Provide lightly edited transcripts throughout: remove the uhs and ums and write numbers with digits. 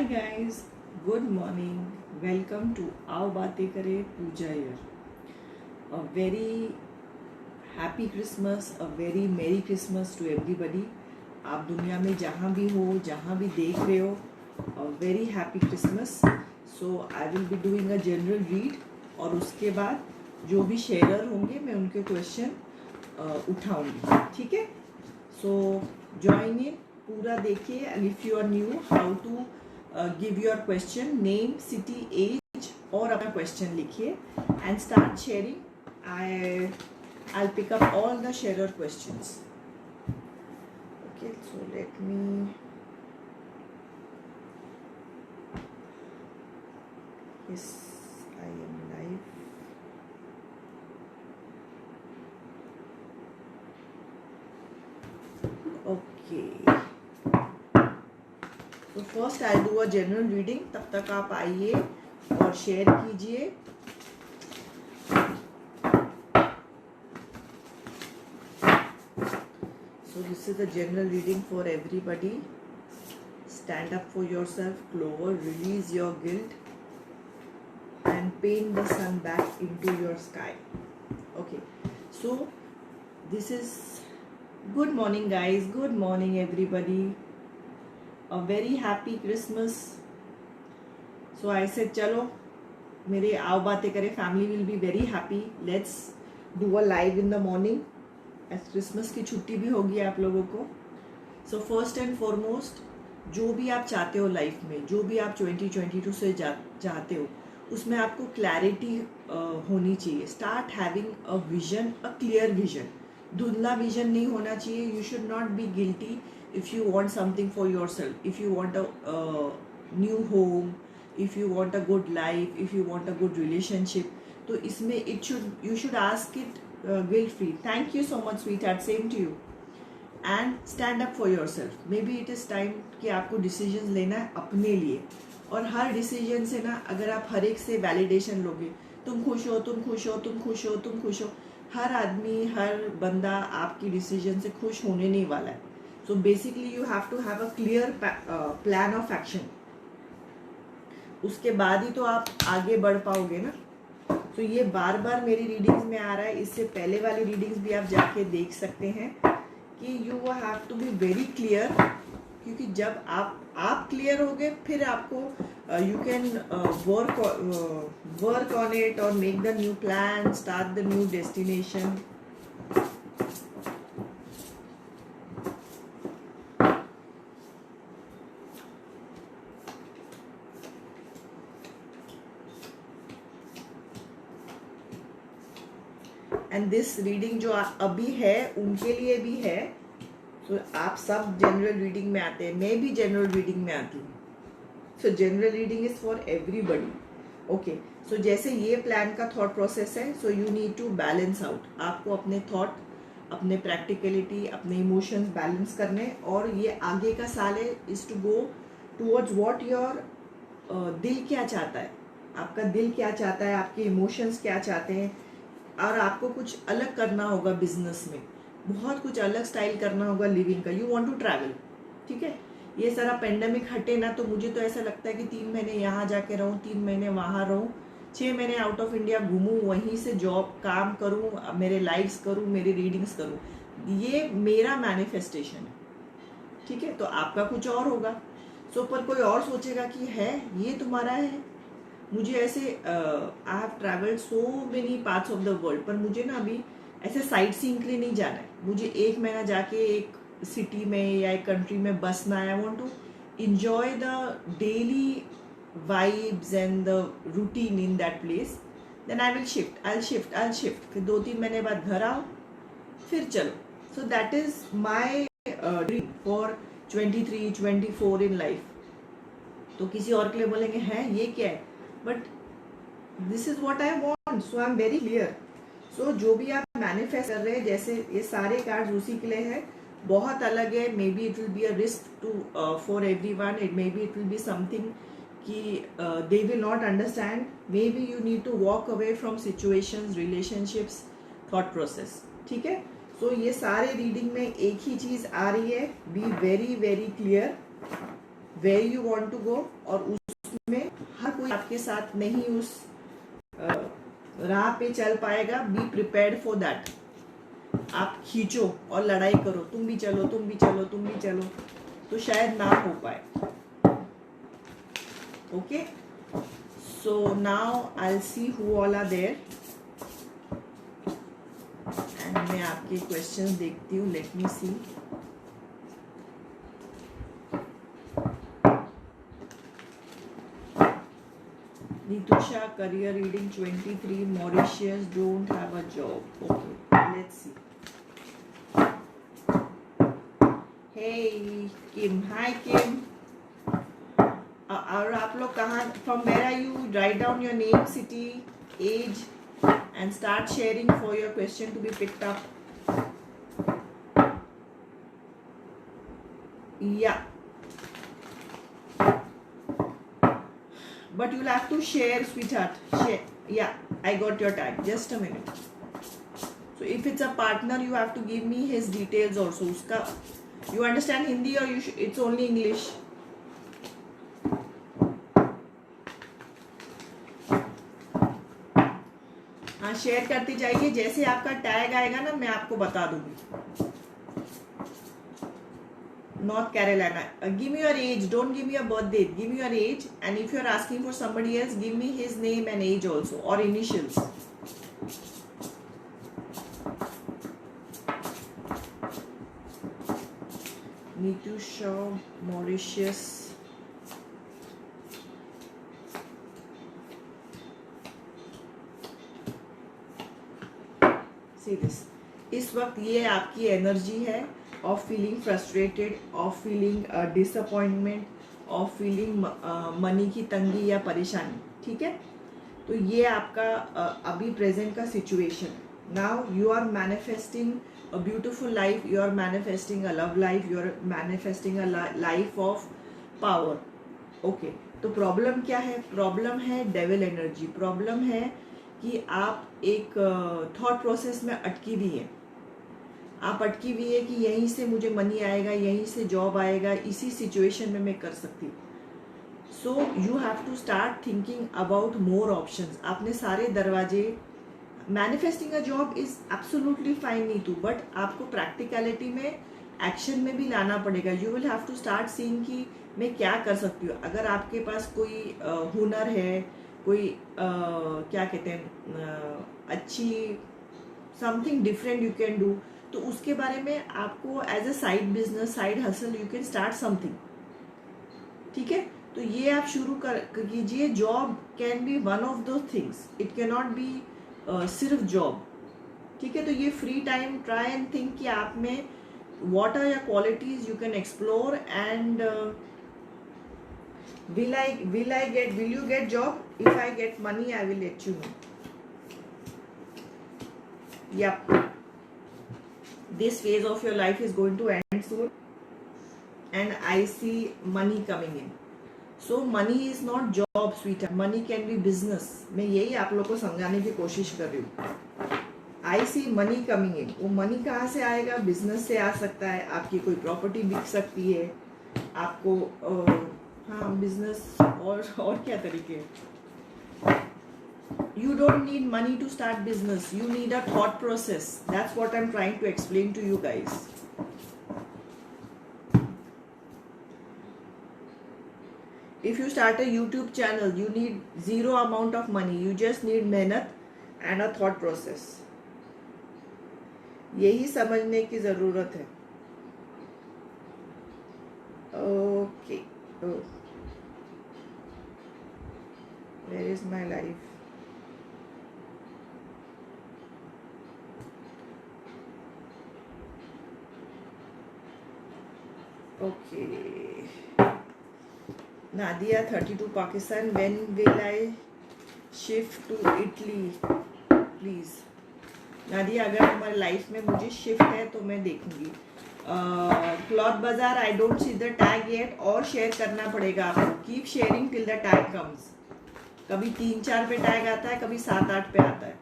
guys, good morning. Welcome to आओ बातें करें पूजा year. A very happy Christmas, a very merry Christmas to everybody. आप दुनिया में जहाँ भी हो, जहाँ भी देख रहे हो, a very happy Christmas. So I will be doing a general read और उसके बाद जो भी शेयरर होंगे मैं उनके क्वेश्चन उठाऊंगी. ठीक है? So join in, पूरा देखिए. And if you are new, how to give your question, name, city, age और अपना question लिखिए and start sharing. I'll pick up all the sharer questions. Okay, so let me. Yes, I am live. Okay. तो first I do a general reading. तब तक आप आइए और share कीजिए. So this is the general reading for everybody. Stand up for yourself, clover, release your guilt and paint the sun back into your sky. Okay, so this is good morning guys, good morning everybody. A very happy Christmas. So I said चलो मेरे आओ बातें करें family will be very happy. Let's do a live in the morning. as Christmas की छुट्टी भी होगी आप लोगों को. So first and foremost, जो भी आप चाहते हो लाइफ में, जो भी आप 2022 से चाहते हो, उसमें आपको क्लैरिटी होनी चाहिए. Start having a vision, a clear vision. धुंधला विजन नहीं होना चाहिए. You should not be guilty if you want something for yourself, if you want a new home, if you want a good life, if you want a good relationship, तो इसमें you should ask it guilt free. Thank you so much sweetheart, same to you. And stand up for yourself. Maybe it is time कि आपको decisions लेना है अपने लिए. और हर decision से ना, अगर आप हर एक से validation लोगे, तुम खुश हो, तुम खुश हो, तुम खुश हो, तुम खुश हो, हर आदमी, हर बंदा आपकी decision से खुश होने नहीं वाला है. So basically you have to have a clear plan of action. उसके बाद ही तो आप आगे बढ़ पाओगे ना. तो ये बार बार मेरी रीडिंग्स में आ रहा है. इससे पहले वाली रीडिंग्स भी आप जाके देख सकते हैं कि you have to be very clear. क्योंकि जब आप क्लियर होगे, फिर आपको you can work on it or make the new plan, start the new destination. And this reading जो अभी है उनके लिए भी है. तो आप सब जनरल रीडिंग में आते हैं, मैं भी जनरल रीडिंग में आती हूँ. So general reading is for everybody. Okay, so जैसे ये प्लान का थॉट प्रोसेस है, so you need to balance out. आपको अपने थॉट, अपने प्रैक्टिकलिटी, अपने इमोशंस बैलेंस करने. और ये आगे का साल है is to go towards what your दिल क्या चाहता है. आपका दिल क्या चाहता है, आपके इमोशंस क्या चाहते हैं. और आपको कुछ अलग करना होगा बिजनेस में, बहुत कुछ अलग स्टाइल करना होगा लिविंग का. You want to travel. ठीक है, ये सारा पेंडेमिक हटे ना, तो मुझे तो ऐसा लगता है कि 3 महीने यहाँ जाके रहूँ, 3 महीने वहाँ रहूँ, 6 महीने आउट ऑफ इंडिया घूमूँ, वहीं से जॉब काम करूँ, मेरे लाइव्स करूँ, मेरी रीडिंग्स करूँ. ये मेरा मैनिफेस्टेशन है. ठीक है, तो आपका कुछ और होगा. सो पर कोई और सोचेगा कि है ये तुम्हारा है. मुझे ऐसे I have travelled so many parts of the world, पर मुझे ना अभी ऐसे साइट सीइंग के लिए नहीं जाना है. मुझे 1 महीना जाके एक सिटी में या एक कंट्री में बसना है. I want to enjoy the daily vibes and the routine in that place. Then I will shift. फिर 2-3 महीने बाद घर आओ, फिर चलो. So that is my dream for 23-24 in life. तो किसी और के लिए बोलेंगे हैं ये क्या है, but this is what I want. So I am very clear. So जो भी आप मैनिफेस्ट कर रहे हैं, जैसे ये सारे कार्ड्स उसी के लिए है. बहुत अलग है. Maybe it will be a risk to for everyone. It maybe it will be something कि they will not understand. Maybe you need to walk away from situations, relationships, thought process. ठीक है, सो ये सारे reading में एक ही चीज आ रही है. Be very very clear. where you want to go, और उसमें हर कोई आपके साथ नहीं उस राह पे चल पाएगा. Be prepared for that. आप खींचो और लड़ाई करो, तुम भी चलो, तुम भी चलो, तुम भी चलो, तो शायद ना हो पाए. Okay, so now I see who all are there and मैं आपके क्वेश्चंस देखती हूँ. Let me see. Nitusha, career reading 23, Mauritius, don't have a job. Okay, let's see. Hey Kim, hi Kim. और आप लोग कहाँ, from where are you? Write down your name, city, age and start sharing for your question to be picked up. Yeah. But you'll have to share, sweetheart. Share. Yeah, I got your tag. Just a minute. So if it's a partner, you have to give me his details also. Uska, you understand Hindi or it's only English? हाँ, share करती जाइए. जैसे आपका tag आएगा ना, मैं आपको बता दूंगी. North Carolina. Give me your age. Don't give me your birth date. Give me your age. And if you're asking for somebody else, give me his name and age also, or initials. Nitusha, Mauritius. See this. इस वक्त ये आपकी energy है of feeling frustrated, of feeling disappointment, of feeling money की तंगी या परेशानी. ठीक है, तो ये आपका अभी प्रेजेंट का situation. Now you are manifesting a beautiful life, you are manifesting a love life, you are manifesting a life of power. Okay, तो प्रॉब्लम क्या है? प्रॉब्लम है डेविल एनर्जी. प्रॉब्लम है कि आप एक थॉट प्रोसेस में अटकी हुई है. आप अटकी हुई है कि यहीं से मुझे मनी आएगा, यहीं से जॉब आएगा, इसी सिचुएशन में मैं कर सकती हूँ. So you have to start thinking about more options. आपने सारे दरवाजे, manifesting a job is absolutely fine Nitu, but आपको प्रैक्टिकलिटी में एक्शन में भी लाना पड़ेगा. You will have to start seeing कि मैं क्या कर सकती हूँ. अगर आपके पास कोई हुनर है, कोई क्या कहते हैं, अच्छी something different you can do, तो उसके बारे में आपको as a side business, side hustle, you can start something. ठीक है, तो ये आप शुरू कर कीजिए. Job can be one of दो things, it can not be सिर्फ जॉब. ठीक है, तो ये free time try and think कि आप में what are your qualities you can explore and will you get job? If I get money, I will let you know. Yep, this phase of your life is going to end soon and I see money coming in. So money is not job, sweetheart. Money can be business. मैं यही आप लोगों को समझाने की कोशिश कर रही हूँ. I see money coming in. वो money कहाँ से आएगा? बिजनेस से आ सकता है, आपकी कोई प्रॉपर्टी बिक सकती है, आपको हाँ बिजनेस और क्या तरीके. You don't need money to start business. You need a thought process. That's what I'm trying to explain to you guys. If you start a YouTube channel, you need zero amount of money. You just need मेहनत and a thought process. यही समझने की जरूरत है. Okay. Oh. Where is my life? Okay. Nadia, 32, Pakistan. When will I shift to Italy? Please. Nadia, अगर हमारे life में मुझे शिफ्ट है तो मैं देखूंगी. क्लॉथ बाजार, I don't see the tag yet, और शेयर करना पड़ेगा आपको. Keep sharing till the tag comes. कभी 3-4 पे टैग आता है, कभी 7-8 पे आता है.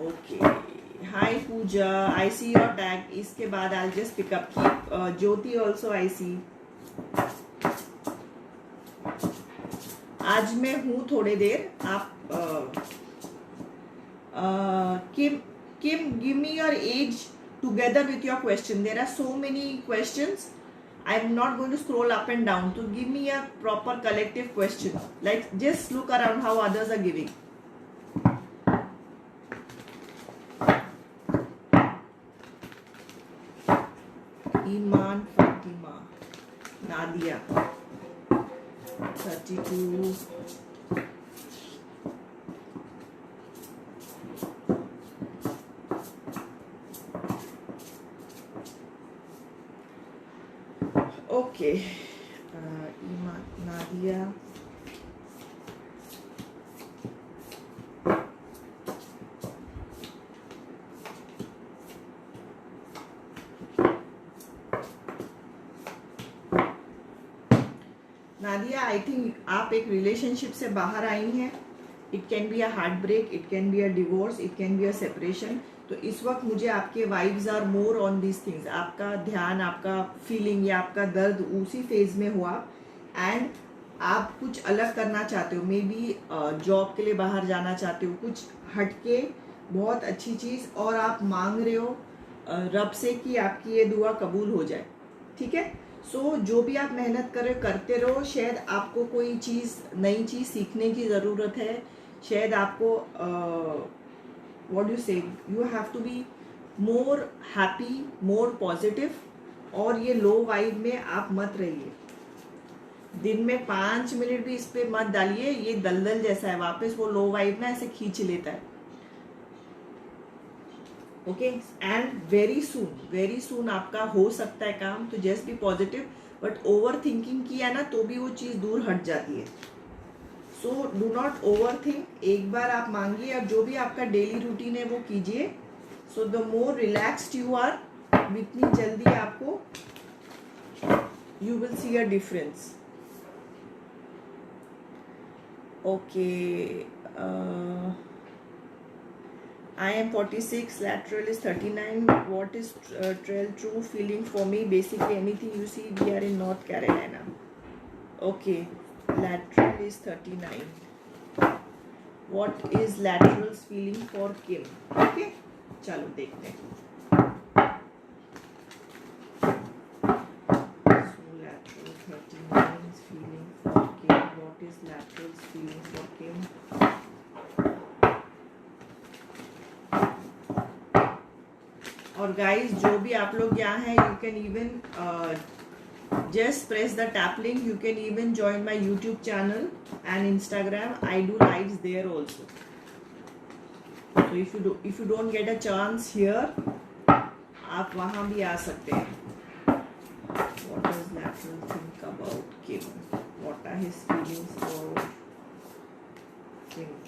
Okay, hi Pooja, I see your tag. इसके बाद I just pick up. Keep Jyoti also I see. आज मैं हूँ थोड़ी देर. आप Kim, give me your age together with your question. There are so many questions. I'm not going to scroll up and down. So give me a proper collective question. Like just look around how others are giving. Iman, Fatima, Nadia, 32. Okay, Iman, Nadia. Nadia, I think आप एक relationship से बाहर आई हैं. It can be a heart break, it can be a divorce, it can be a separation. तो इस वक्त मुझे आपके vibes are more on these things. आपका ध्यान, आपका फीलिंग या आपका दर्द उसी फेज में हुआ. एंड आप कुछ अलग करना चाहते हो. मे बी जॉब के लिए बाहर जाना चाहते हो, कुछ हटके, बहुत अच्छी चीज़. और आप मांग रहे हो रब से कि आपकी ये दुआ कबूल हो जाए. ठीक है. सो जो भी आप मेहनत कर रहे हो करते रहो. शायद आपको कोई चीज़, नई चीज़ सीखने की ज़रूरत है. शायद आपको what you say, you have to be more happy, more positive. और ये लो वाइब में आप मत रहिए. दिन में 5 मिनट भी इस पे मत डालिए. ये दलदल जैसा है, वापस वो लो वाइब ना ऐसे खींच लेता है. ओके. एंड वेरी सून आपका हो सकता है काम. तो just be positive. But over thinking किया ना तो भी वो चीज़ दूर हट जाती है. So do not over think. एक बार आप मांगिए और जो भी आपका डेली रूटीन है वो कीजिए. So the more relaxed you are, जितनी जल्दी आपको you will see a difference. Okay. I am 46, lateral is 39. What is true feeling for me? Basically anything you see. We are in North Carolina. Okay, lateral is 39. What is lateral's feeling for Kim? Okay, चलो देखते हैं. So lateral 39 is feeling for Kim. What is lateral's feeling for Kim? और guys जो भी आप लोग यहाँ हैं, you can even just press the tap link. You can even join my YouTube channel and Instagram. I do lives there also. So if you don't get a chance here, आप वहाँ भी आ सकते हैं. What does lateral think about Kim? What are his feelings for Kim?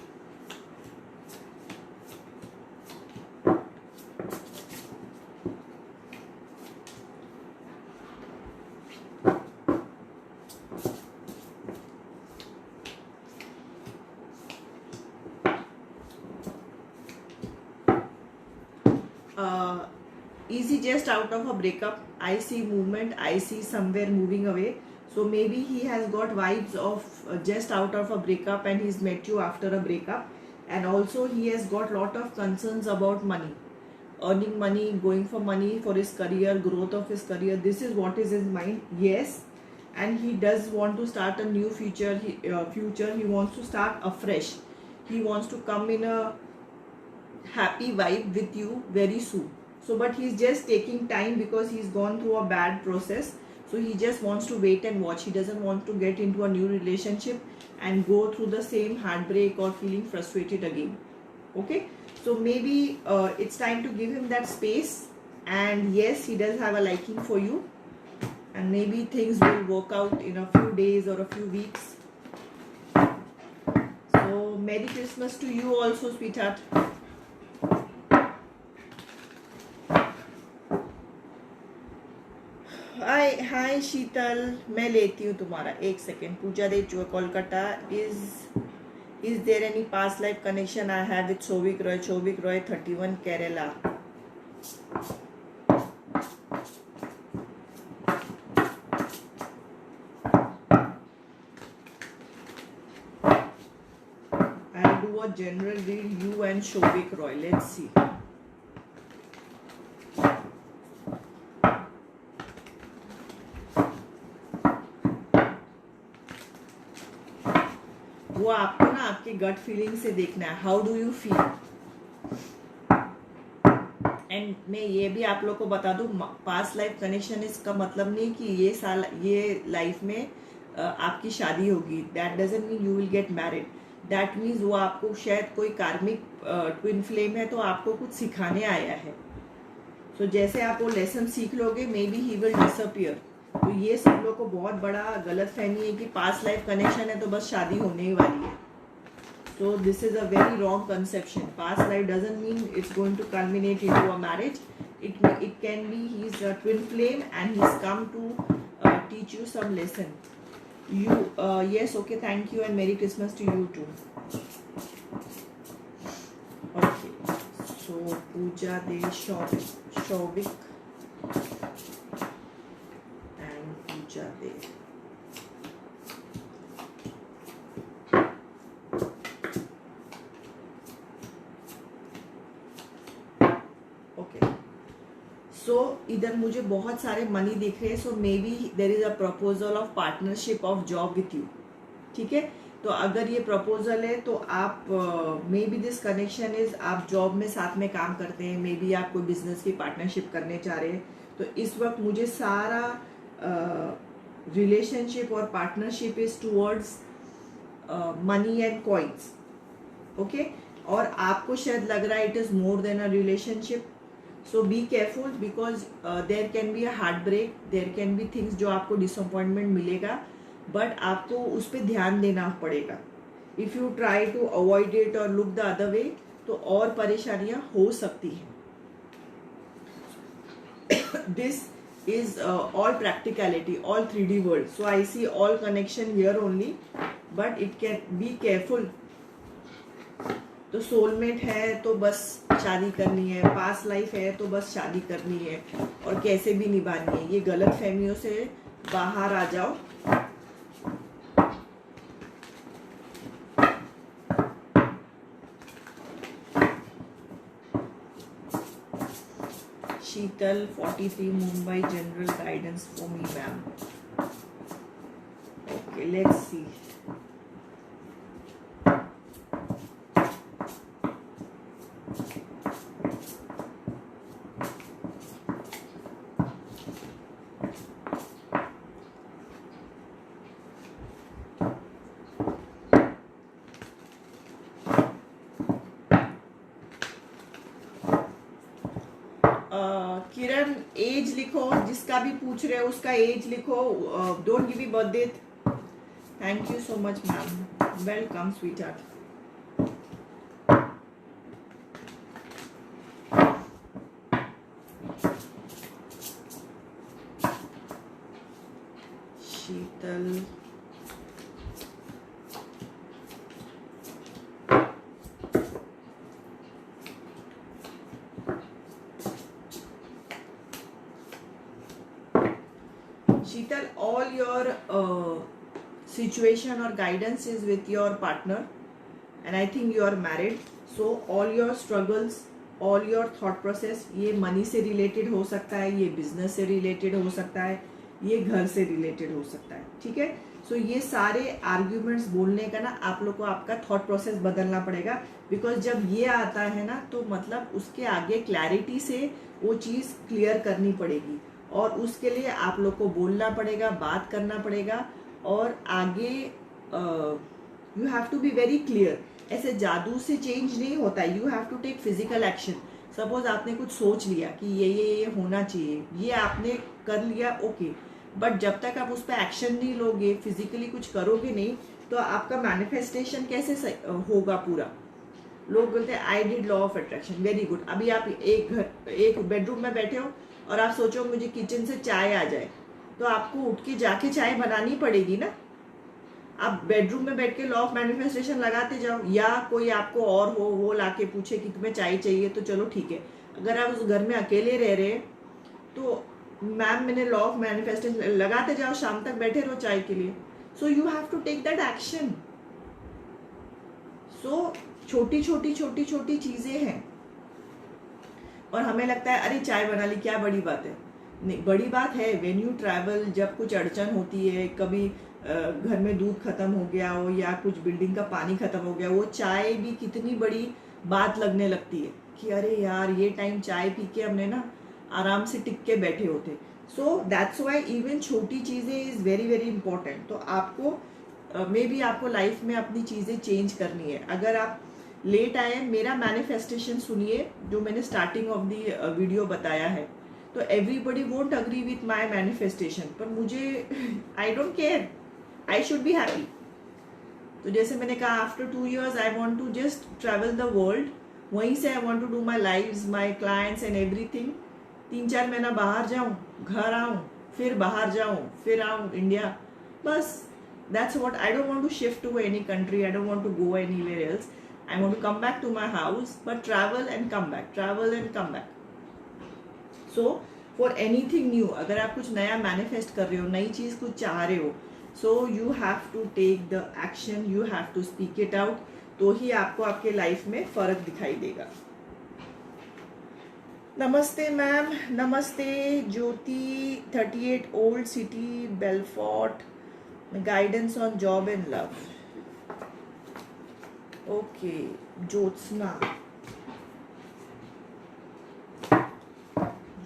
Easy, just out of a breakup. I see movement. I see somewhere moving away. So maybe he has got vibes of just out of a breakup and he's met you after a breakup. And also he has got lot of concerns about money, earning money, going for money for his career, growth of his career. This is what is his mind. Yes. And he does want to start a new future. He wants to start afresh. He wants to come in a happy vibe with you very soon. So but he's just taking time because he's gone through a bad process. So he just wants to wait and watch. He doesn't want to get into a new relationship and go through the same heartbreak or feeling frustrated again. Okay, so maybe it's time to give him that space. And yes, he does have a liking for you, and maybe things will work out in a few days or a few weeks. So Merry Christmas to you also, sweetheart. हाय शीतल, मैं लेती हूँ तुम्हारा. एक second. Puja Dey Kolkata. Is there any past life connection I have with Shobhik Roy? 31 Kerala. I'll do a general read, you and Shobik Roy. Let's see. वो आपको ना आपके gut feeling से देखना है, how do you feel. And मैं ये भी आप लोग को बता दूं, पास्ट लाइफ कनेक्शन इसका मतलब नहीं कि ये लाइफ में आपकी शादी होगी। That doesn't mean you will get married. That means वो आपको शायद कोई कार्मिक ट्विन फ्लेम है तो आपको कुछ सिखाने आया है। तो जैसे आप वो लेसन सीख लोगे, may be he will disappear. तो ये सब लोग को बहुत बड़ा गलत फहमी है कि पास्ट लाइफ कनेक्शन है तो बस शादी होने ही वाली है। So this is a very wrong conception. Past life doesn't mean it's going to culminate into a marriage. It can be he's a twin flame and he's come to teach you some lesson. You yes, okay, thank you and Merry Christmas to you too. Okay, so Pooja De Shovik and Pooja De. सो इधर मुझे बहुत सारे money दिख रहे हैं। So maybe there is a proposal of partnership of job with you. ठीक है, तो अगर ये प्रपोजल है तो आप maybe this connection is आप जॉब में साथ में काम करते हैं, मे बी आप कोई बिजनेस की पार्टनरशिप करने चाह रहे हैं। तो इस वक्त मुझे सारा रिलेशनशिप और partnership is towards money and coins. Okay, और आपको शायद लग रहा है it is more than a relationship. So be careful because there can be a heart break, there can be things जो आपको डिसअपॉइंटमेंट मिलेगा, बट आपको उस पर ध्यान देना पड़ेगा। If you try to avoid it और लुक द अदर वे तो और परेशानियां हो सकती हैं। This is all practicality, all 3D world. So I see all connection here only, but it can be careful. तो सोलमेट है तो बस शादी करनी है, पास्ट लाइफ है तो बस शादी करनी है और कैसे भी निभानी है, ये गलत फहमियों से बाहर आ जाओ। शीतल 43 Mumbai, general guidance for me ma'am. Okay, let's see. Kiran age लिखो, जिसका भी पूछ रहे हो उसका एज लिखो, don't give me birthday. Thank you so much ma'am, welcome sweetheart. Sheetal Sheetal, all your situation or guidance is with your partner, and I think you are married. So all your struggles, all your thought process, ये money से related हो सकता है, ये business से related हो सकता है, ये घर से रिलेटेड हो सकता है। ठीक है, सो ये सारे आर्ग्यूमेंट्स बोलने का ना आप लोग को आपका थॉट प्रोसेस बदलना पड़ेगा, बिकॉज जब ये आता है ना तो मतलब उसके आगे क्लैरिटी से वो चीज़ क्लियर करनी पड़ेगी और उसके लिए आप लोग को बोलना पड़ेगा, बात करना पड़ेगा और आगे you have to be very clear. ऐसे जादू से चेंज नहीं होता है, you have to take physical action. Suppose आपने कुछ सोच लिया कि ये होना चाहिए, ये आपने कर लिया, ओके, बट जब तक आप उस पर एक्शन नहीं लोगे, फिजिकली कुछ करोगे नहीं, तो आपका मैनिफेस्टेशन कैसे होगा पूरा। लोग बोलते हैं I did law of attraction, very good. अभी आप एक बेडरूम में बैठे हो और आप सोचो मुझे किचन से चाय आ जाए, तो आपको उठ के जाके चाय बनानी पड़ेगी ना। आप बेडरूम में बैठ के लॉ ऑफ मैनिफेस्टेशन लगाते जाओ, या कोई आपको और हो वो लाके पूछे कि तुम्हें चाय चाहिए तो चलो ठीक है, अगर आप उस घर में अकेले रह रहे तो मैम मैंने लॉ ऑफ मैनिफेस्टेशन लगाते जाओ, शाम तक बैठे रहो चाय के लिए. So you have to take that action. So छोटी छोटी छोटी छोटी चीजें हैं और हमें लगता है अरे चाय बना ली क्या बड़ी बात है. नहीं, बड़ी बात है. व्हेन यू ट्रैवल, जब कुछ अड़चन होती है, कभी घर में दूध खत्म हो गया हो या कुछ बिल्डिंग का पानी खत्म हो गया, वो चाय भी कितनी बड़ी बात लगने लगती है कि अरे यार ये टाइम चाय पी के हमने ना आराम से टिक के बैठे होते. सो दैट्स वाई इवन छोटी चीज़ें इज़ वेरी वेरी इंपॉर्टेंट. तो आपको मे बी आपको लाइफ में अपनी चीज़ें चेंज करनी है. अगर आप लेट आए, मेरा मैनिफेस्टेशन सुनिए जो मैंने स्टार्टिंग ऑफ दी वीडियो बताया है. तो everybody won't agree with my manifestation, पर मुझे I don't care, I should be happy. तो जैसे मैंने कहा after 2 years I want to just travel the world. वहीं से I want to do my lives, my clients and everything. 3-4 महीना बाहर जाऊँ, घर आऊँ, फिर बाहर जाऊँ, फिर आऊँ इंडिया. बस that's what I don't want to shift to any country. I don't want to go anywhere else. I want to come back to my house, but travel and come back, travel and come back. So for anything new, अगर आप कुछ नया manifest कर रहे हो, नई चीज़ कुछ चाह रहे हो, so you have to take the action, you have to speak it out. तो ही आपको आपके लाइफ में फर्क दिखाई देगा. नमस्ते मैम. नमस्ते Jyoti. 38 old city Belfort. Guidance on job and love. Okay Jyotsna.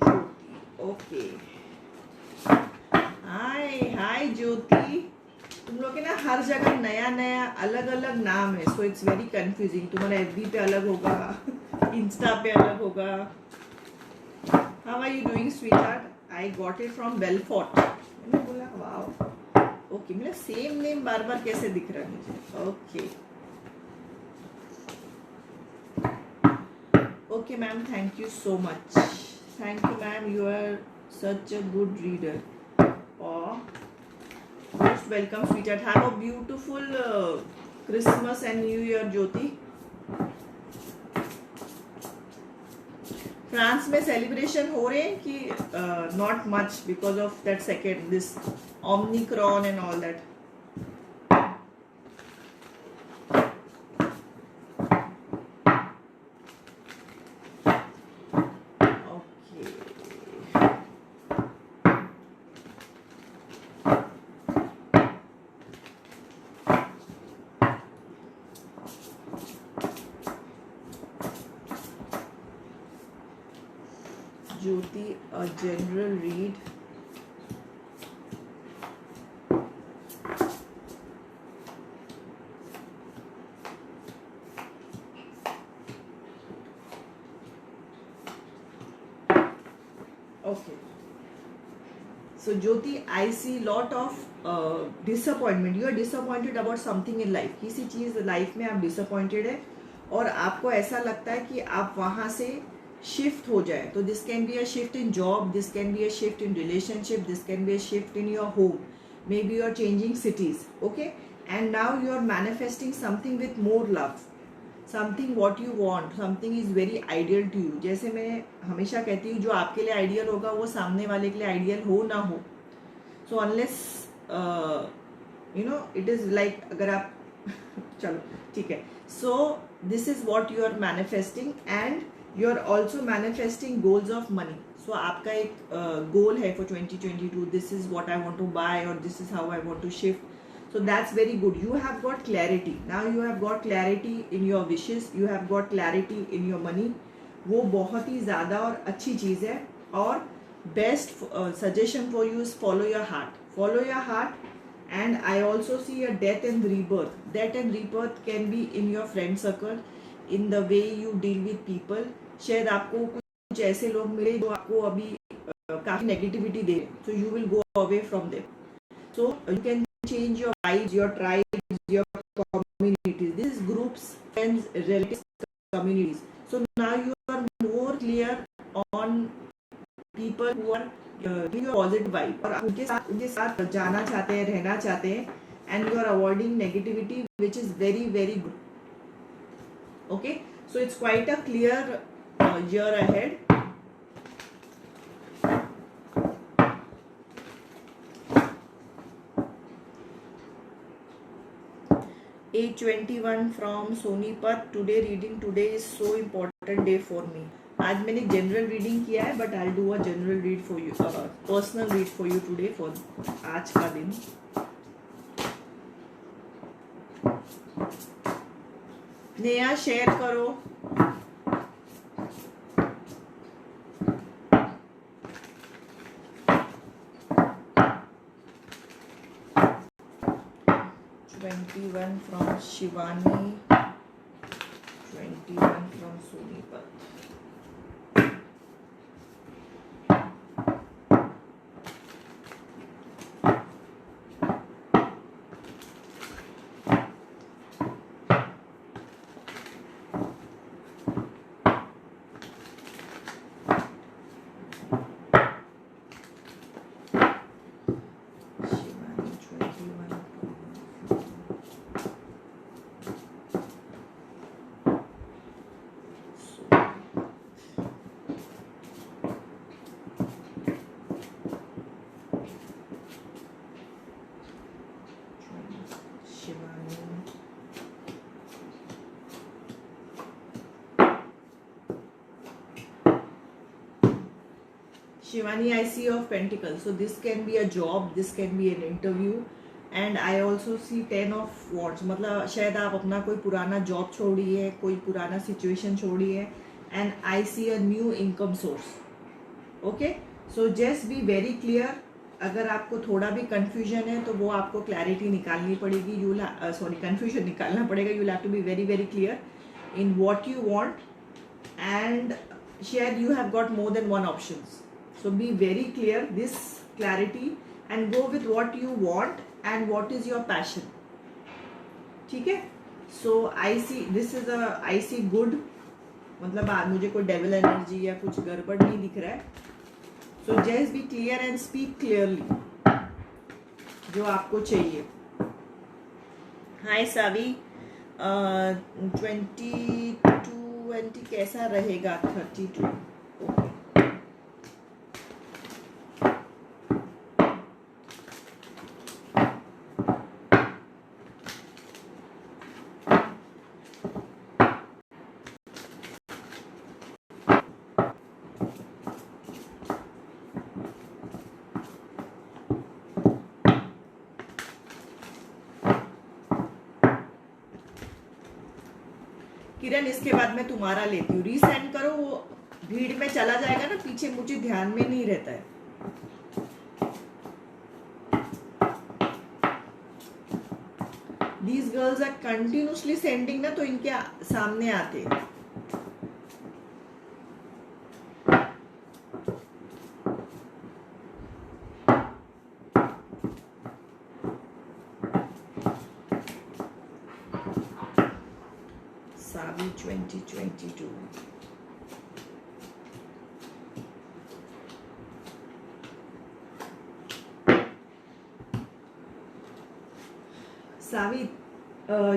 Jyoti. Okay hi Jyoti. तुम लोग के ना हर जगह नया नया अलग अलग नाम है, सो इट्स वेरी कंफ्यूजिंग. तुम्हारा FB पे अलग होगा, इंस्टा पे अलग होगा. How are you doing sweetheart? I got it from Belfort. मैंने बोला वाओ. ओके मेरा सेम नेम बार बार कैसे दिख रहा है मुझे. Okay ma'am, thank you so much. Thank you ma'am, you are such a good reader. और most welcome sweetheart. Have a beautiful Christmas and new year Jyoti. France में सेलिब्रेशन हो रहे हैं कि not much because of that second this Omicron and all that. Okay. Jyoti, a general read. Okay. So Jyoti, I see lot of disappointment. You are disappointed about something in life. किसी चीज़ life में आप disappointed है और आपको ऐसा लगता है कि आप वहाँ से शिफ्ट हो जाए. तो this can be a shift in job, this can be a shift in relationship, this can be a shift in your home. Maybe you are changing cities. Okay, and now you are manifesting something with more love. Something what you want, something is very ideal to you. जैसे मैं हमेशा कहती हूँ जो आपके लिए ideal होगा वो सामने वाले के लिए आइडियल हो ना हो. So unless you know it is like अगर आप चलो ठीक है. So this is what you are manifesting and you are also manifesting goals of money. So आपका एक गोल है फॉर 2022. This is what I want to buy और this is how I want to shift. So that's very good. You have got clarity. Now you have got clarity in your wishes. You have got clarity in your money. वो बहुत ही ज़्यादा और अच्छी चीज़ है. और best suggestion for you is follow your heart. Follow your heart. And I also see a death and rebirth. Death and rebirth can be in your friend circle, in the way you deal with people. शायद आपको कुछ ऐसे लोग मिले जो आपको अभी काफ़ी negativity they. So you will go away from them. So you can change your vibes, your tribes, your communities. This is groups, friends, relatives, communities. So now you are more clear on people who are giving you a positive vibe. और उनके साथ जाना चाहते हैं, रहना चाहते हैं, and you are avoiding negativity, which is very very good. Okay, so it's quite a clear year ahead. A21 from Sonipat. Today reading. Today is so important day for me. आज मैंने जनरल रीडिंग किया है, but I do a general read for you, personal read for you today, for आज का दिन. Neha share करो. One from Shivani, 21 from Sonipat. Shivani, I see of Pentacles. So this can be a job, this can be an interview, and I also see 10 of Wands. मतलब शायद आप अपना कोई पुराना जॉब छोड़ी है, कोई पुराना सिचुएशन छोड़ी है, and I see a new income source. Okay, so just be very clear. अगर आपको थोड़ा भी confusion है तो वो आपको clarity निकालनी पड़ेगी. Confusion निकालना पड़ेगा. You'll have to be very very clear in what you want, and शायद you have got more than one options. So be very clear, this clarity, and go with what you want and what is your passion. ठीक है? So I see this is a I see good. मतलब मुझे कोई devil energy या कुछ गड़बड़ नहीं दिख रहा है. So just be clear and speak clearly. जो आपको चाहिए. Hi Savi, 20 कैसा रहेगा 32? किरण, इसके बाद मैं तुम्हारा लेती हूँ. रीसेंड करो, वो भीड़ में चला जाएगा ना पीछे, मुझे ध्यान में नहीं रहता है. These girls are continuously sending ना, तो इनके सामने आते हैं. Savi 2022. Savi,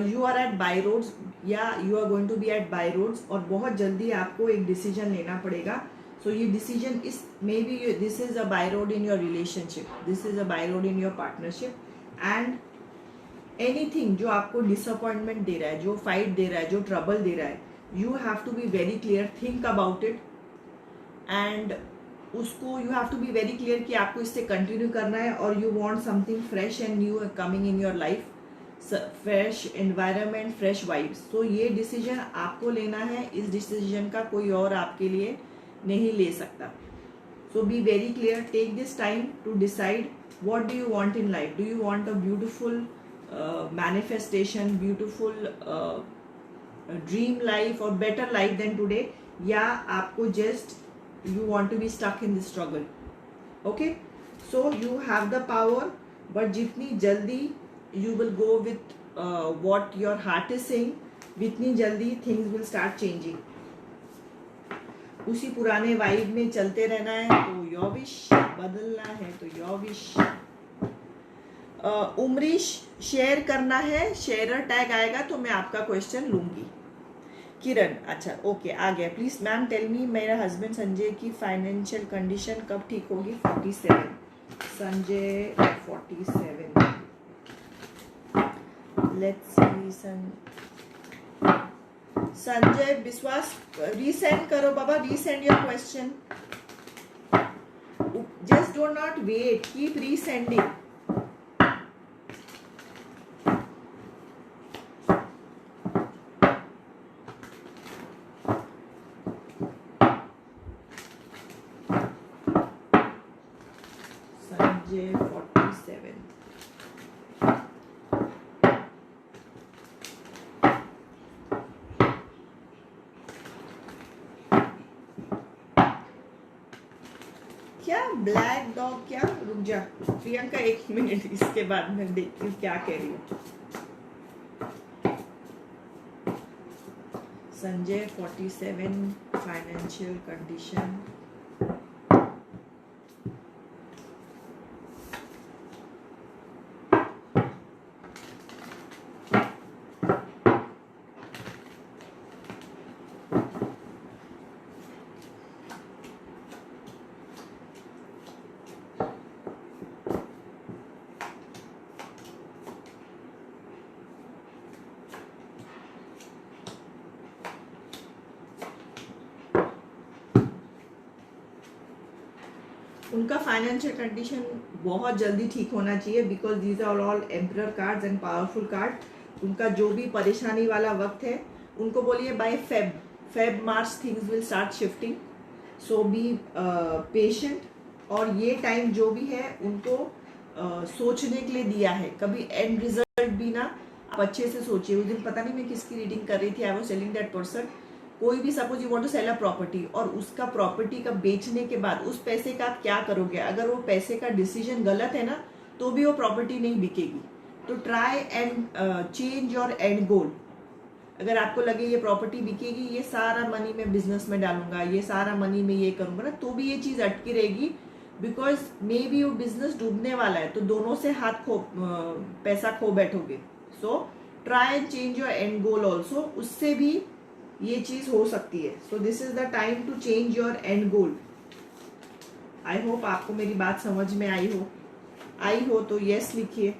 you are at by roads, या you are going to be at by roads, और बहुत जल्दी आपको एक डिसीजन लेना पड़ेगा. So ये डिसीजन इस maybe this is a by road in your relationship, this is a by road in your partnership, and anything जो आपको डिसअपॉइंटमेंट दे रहा है, जो फाइट दे रहा है, जो ट्रबल दे रहा है, you have to be very clear. Think about it, and उसको you have to be very clear कि आपको इससे कंटिन्यू करना है, और you want something fresh and new coming in your life, fresh environment, fresh vibes. तो ये decision आपको लेना है. इस डिसीजन का कोई और आपके लिए नहीं ले सकता. So be very clear. Take this time to decide what do you want in life. Do you want a beautiful manifestation, beautiful dream life or better life than today, या आपको just you want to be stuck in this struggle. Okay, so you have the power, but जितनी जल्दी you will go with what your heart is saying, जितनी जल्दी things will start changing. उसी पुराने vibe में चलते रहना है तो your wish, बदलना है तो your wish. उमरीश, शेयर करना है, शेयरर टैग आएगा तो मैं आपका क्वेश्चन लूंगी. किरण, अच्छा ओके आ गया. प्लीज मैम टेल मी मेरा हस्बैंड संजय की फाइनेंशियल कंडीशन कब ठीक होगी. 47. Sanjay 47. Let's see. Sanjay Vishwas resend करो बाबा, resend your question. Just do not wait, keep resending. Sanjay 47. क्या ब्लैक डॉग, क्या रुक जा प्रियंका 1 मिनट, इसके बाद मैं देखती हूँ क्या कह रही हूँ. Sanjay 47 financial condition. उनका फाइनेंशियल कंडीशन बहुत जल्दी ठीक होना चाहिए because these are all emperor cards and powerful card. उनका जो भी परेशानी वाला वक्त है उनको बोलिए by Feb March things will start shifting. So be patient. और ये टाइम जो भी है उनको सोचने के लिए दिया है. कभी एंड रिजल्ट भी ना आप अच्छे से सोचिए. उस दिन पता नहीं मैं किसकी रीडिंग कर रही थी. I was telling that person, कोई भी suppose you want to sell a property और उसका प्रॉपर्टी का बेचने के बाद उस पैसे का आप क्या करोगे. अगर वो पैसे का डिसीजन गलत है ना तो भी वो प्रॉपर्टी नहीं बिकेगी. तो try and change your end goal. अगर आपको लगे ये प्रॉपर्टी बिकेगी, ये सारा मनी मैं बिजनेस में डालूंगा, ये सारा मनी मैं ये करूंगा ना, तो भी ये चीज अटकी रहेगी बिकॉज मे बी वो बिजनेस डूबने वाला है. तो दोनों से हाथ पैसा खो बैठोगे. So try and change your end goal also. उससे भी ये चीज हो सकती है. So this is the time to change your end goal. I hope आपको मेरी बात समझ में आई हो तो यस लिखिए.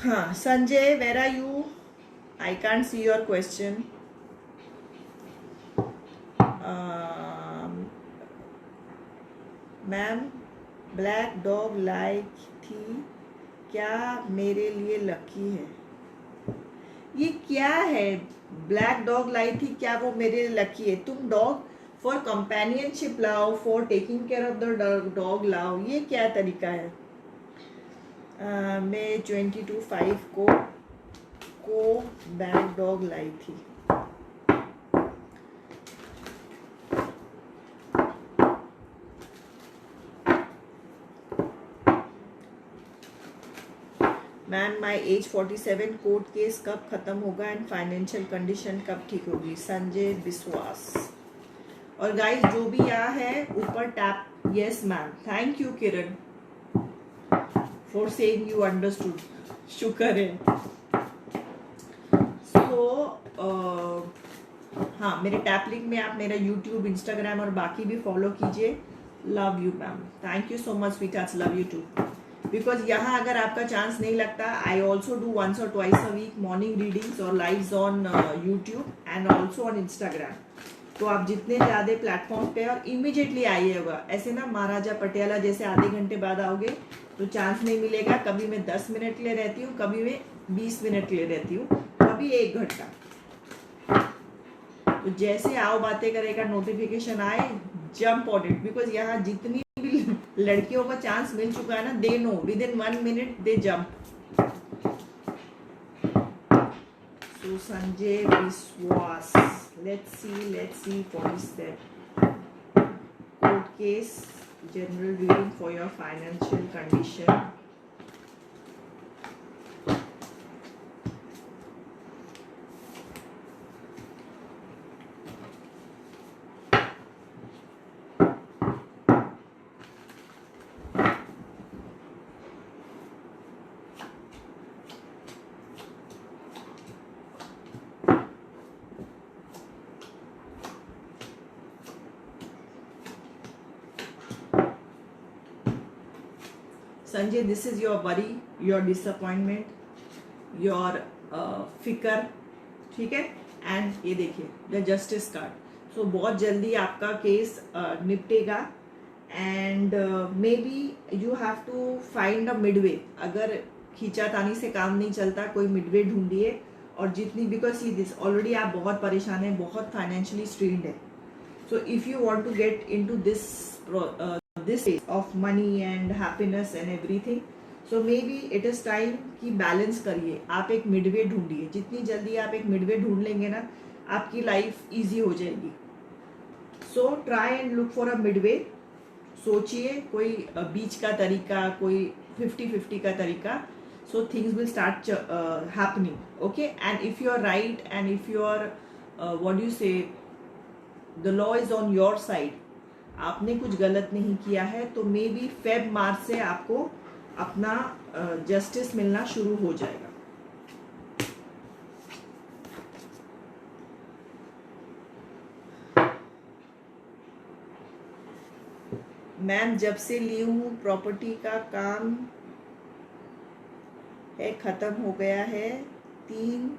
हाँ Sanjay, where are you? I can't see your question. Ma'am black dog like थी क्या मेरे लिए लकी है? ये क्या है? ब्लैक डॉग लाई थी क्या वो मेरे लकी है? तुम डॉग फॉर कंपेनियनशिप लाओ, for taking care of the dog लाओ. ये क्या तरीका है? मैं 22/5 को ब्लैक डॉग लाई थी. Ma'am my age 47, court case कब खत्म होगा एंड फाइनेंशियल कंडीशन कब ठीक होगी? संजय विश्वास. और गाइस जो भी यहाँ है ऊपर tap. Yes ma'am, thank you Kiran for saying you understood. शुक्र है. सो हाँ, मेरे टैप लिंक में आप मेरा यूट्यूब, इंस्टाग्राम और बाकी भी फॉलो कीजिए. Love you ma'am. Thank you so much sweethearts. Love you too. Because यहाँ अगर आपका चांस नहीं लगता, I also do once or twice a week morning readings और lives on YouTube and also on Instagram. तो आप जितने ज़्यादा प्लेटफॉर्म पे और इमीडिएटली आइएगा. ऐसे ना महाराजा पटियाला जैसे आधे घंटे बाद आओगे तो चांस नहीं मिलेगा. कभी मैं 10 मिनट के लिए रहती हूँ, कभी मैं 20 मिनट के लिए रहती हूँ, कभी 1 घंटा. तो जैसे आओ बातें करेगा, नोटिफिकेशन आए, जंप ऑन इट. बिकॉज यहाँ जितनी भी लड़कियों को चांस मिल चुका है ना, they know within 1 minute they jump. So Sanjay Vishwas, let's see 47 court case, general reading for your financial condition. Sanjay, this is your worry, your disappointment, your फिकर, ठीक है। एंड ये देखिए द जस्टिस कार्ड। सो बहुत जल्दी आपका केस निपटेगा and maybe you have to find a midway. अगर खींचातानी से काम नहीं चलता, कोई मिडवे ढूंढिए। और जितनी, बिकॉज सी दिस ऑलरेडी आप बहुत परेशान हैं, बहुत फाइनेंशियली स्ट्रेन्ड है। So if you want to get into this phase of money and happiness and everything, so maybe it is time कि बैलेंस करिए, आप एक मिडवे ढूंढिए। जितनी जल्दी आप एक मिडवे ढूंढ लेंगे ना, आपकी लाइफ इजी हो जाएगी। So try and look for a midway. सोचिए कोई बीच का तरीका, कोई 50-50 का तरीका। So things will start happening, okay. And if you are right and if you are what do you say, the law is on your side, आपने कुछ गलत नहीं किया है, तो मे बी फेब मार्च से आपको अपना जस्टिस मिलना शुरू हो जाएगा। मैम, जब से ली हूँ प्रॉपर्टी का काम है, खत्म हो गया है। 3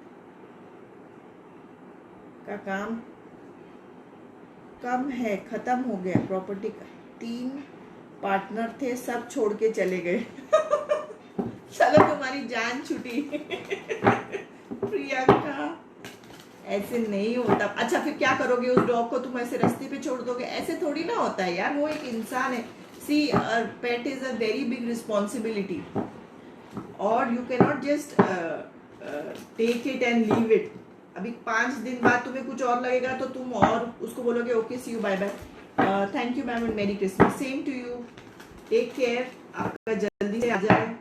का काम कम है, खत्म हो गया प्रॉपर्टी का। 3 पार्टनर थे, सब छोड़ के चले गए। चलो तुम्हारी जान छुटी। प्रियंका, ऐसे नहीं होता। अच्छा, फिर क्या करोगे? उस डॉग को तुम ऐसे रास्ते पे छोड़ दोगे? ऐसे थोड़ी ना होता है यार, वो एक इंसान है। See, pet is a very big responsibility और you can not just take it and leave it. अभी 5 दिन बाद तुम्हें कुछ और लगेगा तो तुम और उसको बोलोगे okay see you, bye bye, thank you ma'am and merry Christmas, same to you, take care, आपका जल्दी से आ जाए।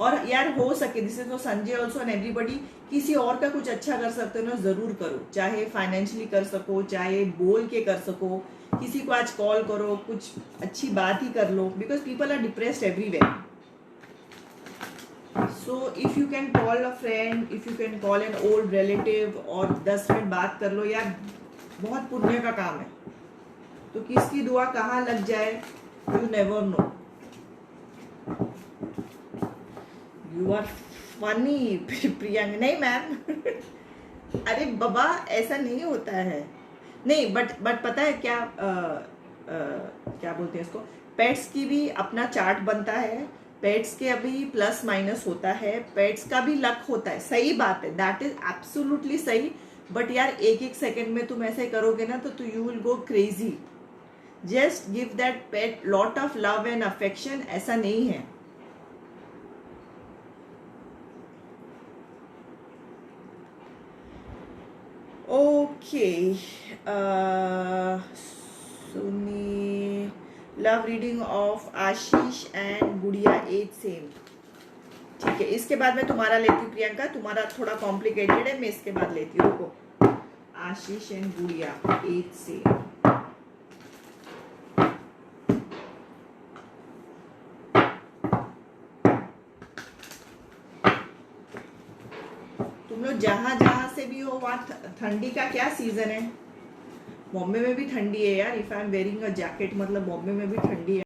और यार हो सके, this is for Sanjay also and everybody, किसी और का कुछ अच्छा कर सकते हो ना, जरूर करो। चाहे फाइनेंशियली कर सको, चाहे बोल के कर सको, किसी को आज कॉल करो, कुछ अच्छी बात ही कर लो, because people are depressed everywhere. So if you can call a friend, if you can call an old relative और 10 मिनट बात कर लो यार, बहुत पुण्य का काम है। तो किसकी दुआ कहाँ लग जाए, you never know. You are funny Priyanka. नहीं मैम, अरे बाबा ऐसा नहीं होता है। नहीं, बट पता है क्या, क्या बोलते हैं इसको, पेट्स की भी अपना चार्ट बनता है। पेट्स के अभी प्लस माइनस होता है, पेट्स का भी लक होता है, सही बात है, दैट इज एब्सोल्युटली सही। बट यार 1-1 सेकेंड में तुम ऐसे करोगे ना तो you will go crazy. Just give that pet lot of love and affection, ऐसा नहीं है। ओके, सुनी, love reading of Ashish and गुड़िया एज सेम। ठीक है, इसके बाद मैं तुम्हारा लेती हूँ प्रियंका, तुम्हारा थोड़ा कॉम्प्लिकेटेड है, मैं इसके बाद लेती हूँ। रुको, आशीष एंड गुड़िया एज सेम। तुम लोग जहां जहां से भी हो, वहां ठंडी का क्या सीजन है? बॉम्बे में भी ठंडी है यार। If I am wearing a jacket, मतलब बॉम्बे में भी ठंडी है।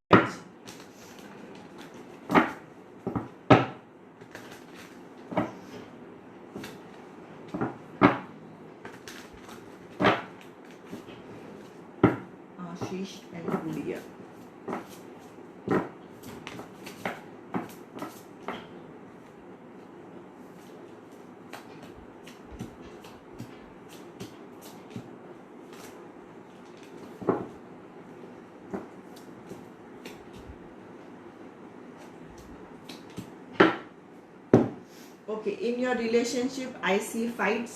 आशीष एंड गुड़िया, okay, in your relationship I see fights,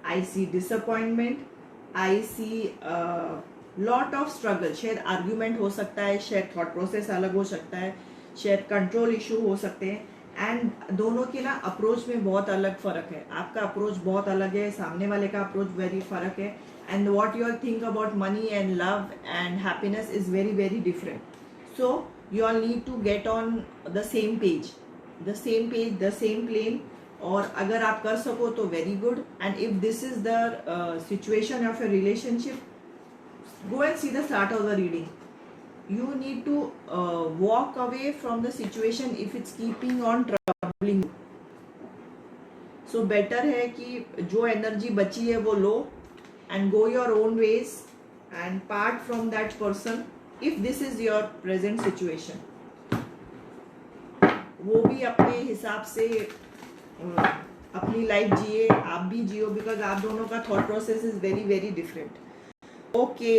I see disappointment, I see lot of struggle। शायद आर्ग्यूमेंट हो सकता है, शायद थॉट प्रोसेस अलग हो सकता है, शायद कंट्रोल इशू हो सकते हैं। एंड दोनों के ना अप्रोच में बहुत अलग फर्क है। आपका अप्रोच बहुत अलग है, सामने वाले का अप्रोच वेरी फर्क है। And what you all think about money and love and happiness is very very different. So you all need to get on the same page, the same plane. और अगर आप कर सको तो very good. And if this is the situation of your relationship, go and see the start of the reading, you need to walk away from the situation if it's keeping on troubling you. So better है कि जो energy बची है वो लो and go your own ways and part from that person if this is your present situation. वो भी अपने हिसाब से अपनी लाइफ जिए, आप भी जियो, बिकॉज आप दोनों का thought process is very very different. Okay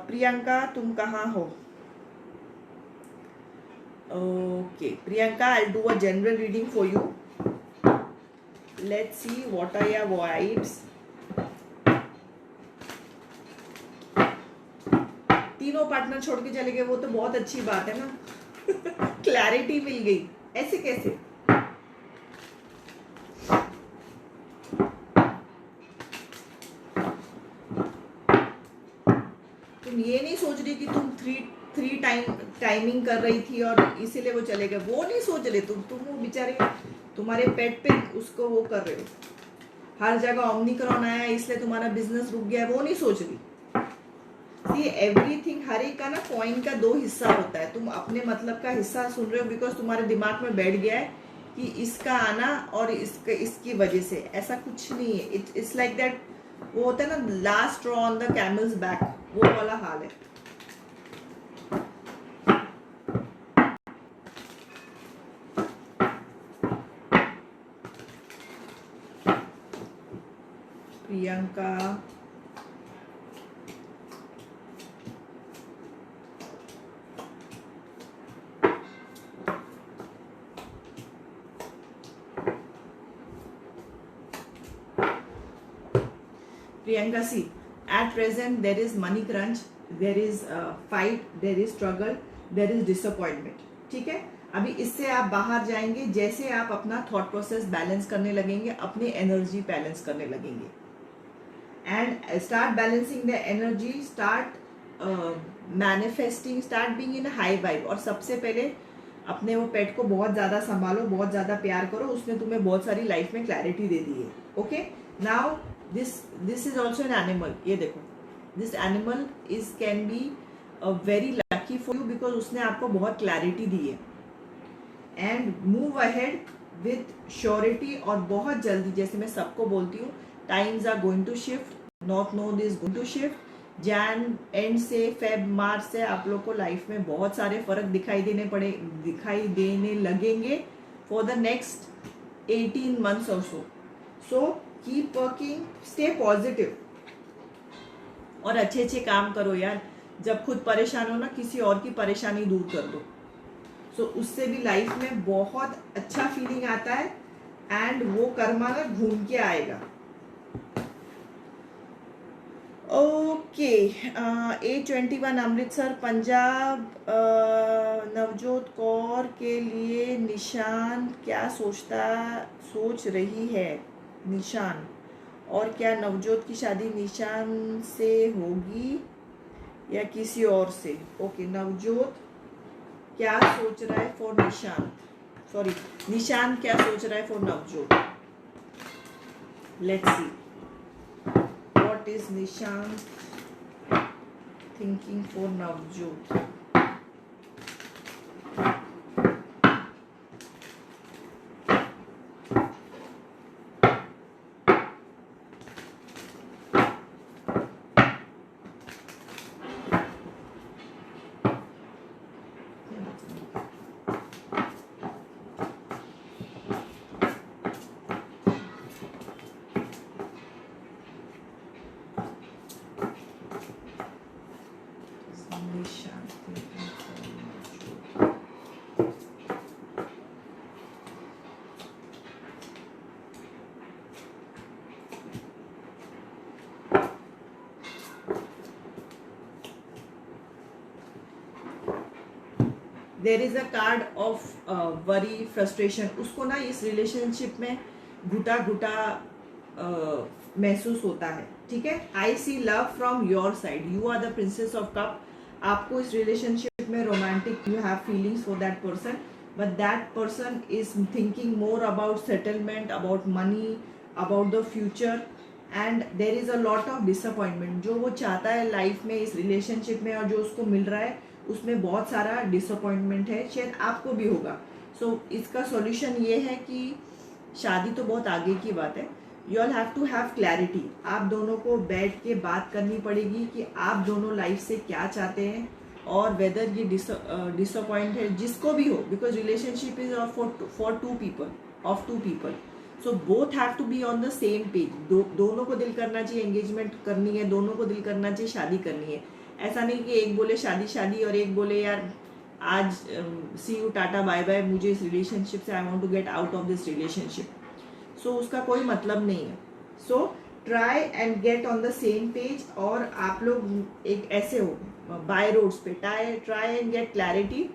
Priyanka, तुम कहाँ हो? Okay Priyanka, I do a general reading for you. Let's see what are your vibes. तीनों पार्टनर छोड़ के चले गए, वो तो बहुत अच्छी बात है ना। क्लैरिटी मिल गई, ऐसे कैसे? तुम ये नहीं सोच रही कि तुम थ्री टाइमिंग कर रही थी और इसीलिए वो चले गए, वो नहीं सोच रहे तुम वो बेचारे तुम्हारे पेट पे उसको वो कर रहे हो। हर जगह ओमनिक्रॉन आया इसलिए तुम्हारा बिजनेस रुक गया, वो नहीं सोच रही। ये एवरीथिंग, हर एक का ना कॉइन का दो हिस्सा होता है। तुम अपने मतलब का हिस्सा सुन रहे हो बिकॉज तुम्हारे दिमाग में बैठ गया है कि इसका आना और इसकी वजह से, ऐसा कुछ नहीं है। इट्स लाइक दैट, वो होता है ना last straw on the camel's back, वो वाला हाल है। Priyanka, Priyanka, see, at present there is money crunch, there is fight, there is struggle, there is disappointment. ठीक है, अभी इससे आप बाहर जाएंगे जैसे आप अपना थॉट प्रोसेस बैलेंस करने लगेंगे, अपनी एनर्जी बैलेंस करने लगेंगे, and start balancing the energy, start manifesting, start being in high vibe. और सबसे पहले अपने वो पेट को बहुत ज़्यादा संभालो, बहुत ज़्यादा प्यार करो, उसने तुम्हें बहुत सारी लाइफ में क्लैरिटी दे दी है। Okay, now this is also an animal. ये देखो, this animal is can be very lucky for you because उसने आपको बहुत क्लैरिटी दी है। and move ahead with surety, और बहुत जल्दी, जैसे मैं सबको बोलती हूँ, times are going to shift, north node is going to shift। Jain and से फेब मार्च से आप लोग को लाइफ में बहुत सारे फर्क दिखाई देने लगेंगे फॉर द नेक्स्ट 18 months और so keep working, stay positive और अच्छे अच्छे काम करो यार। जब खुद परेशान हो ना, किसी और की परेशानी दूर कर दो, सो उससे भी लाइफ में बहुत अच्छा फीलिंग आता है एंड वो कर्मा ना घूम के आएगा। ओके, A21 अमृतसर पंजाब, नवजोत कौर के लिए निशान क्या सोच रही है निशान, और क्या नवजोत की शादी निशान से होगी या किसी और से? ओके, नवजोत क्या सोच रहा है फॉर निशान, सॉरी निशान क्या सोच रहा है for Navjot. Let's see what is Nishan thinking for Navjot. There is a card of worry, frustration. उसको ना इस रिलेशनशिप में घुटा महसूस होता है। ठीक है, I see love from your side, you are the princess of cup. आपको इस रिलेशनशिप में romantic, you have feelings for that person, but that person is thinking more about settlement, about money, about the future, and there is a lot of disappointment. जो वो चाहता है life में, इस relationship में, और जो उसको मिल रहा है उसमें बहुत सारा डिसअपॉइंटमेंट है, शायद आपको भी होगा। सो इसका सॉल्यूशन ये है कि शादी तो बहुत आगे की बात है, you all have to have clarity. आप दोनों को बैठ के बात करनी पड़ेगी कि आप दोनों लाइफ से क्या चाहते हैं, और वेदर ये डिसअपॉइंट है जिसको भी हो, because relationship is for two people, so both have to be on the same page. दोनों को दिल करना चाहिए, एंगेजमेंट करनी है, दोनों को दिल करना चाहिए, शादी करनी है। ऐसा नहीं कि एक बोले शादी शादी और एक बोले यार आज see you tata bye bye, मुझे इस रिलेशनशिप से I want to get out of this relationship. So उसका कोई मतलब नहीं है। So try and get on the same page, और आप लोग एक ऐसे हो बाय रोड्स पे, ट्राई एंड गेट क्लैरिटी,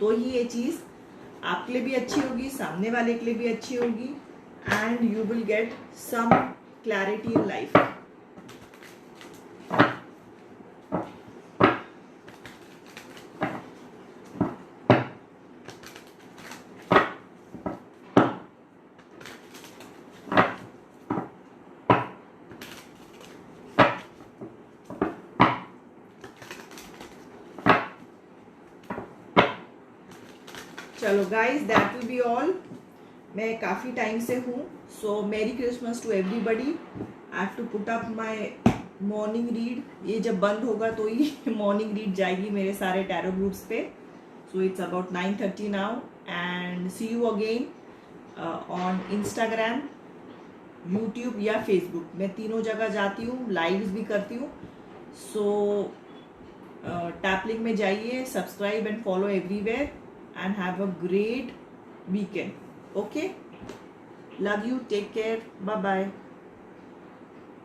तो ही ये चीज आपके लिए भी अच्छी होगी, सामने वाले के लिए भी अच्छी होगी, and you will get some clarity in life. चलो guys, that will be all. मैं काफ़ी टाइम से हूँ, so merry Christmas to everybody. I have to put up my morning read. ये जब बंद होगा तो ही मॉर्निंग रीड जाएगी मेरे सारे टैरो ग्रुप्स पे। So it's about 9:30 now, and see you again on Instagram, YouTube या फेसबुक। मैं तीनों जगह जाती हूँ, लाइव्स भी करती हूँ। सो टैप लिंक में जाइए, subscribe and follow everywhere, and have a great weekend. Okay, love you, take care, bye bye.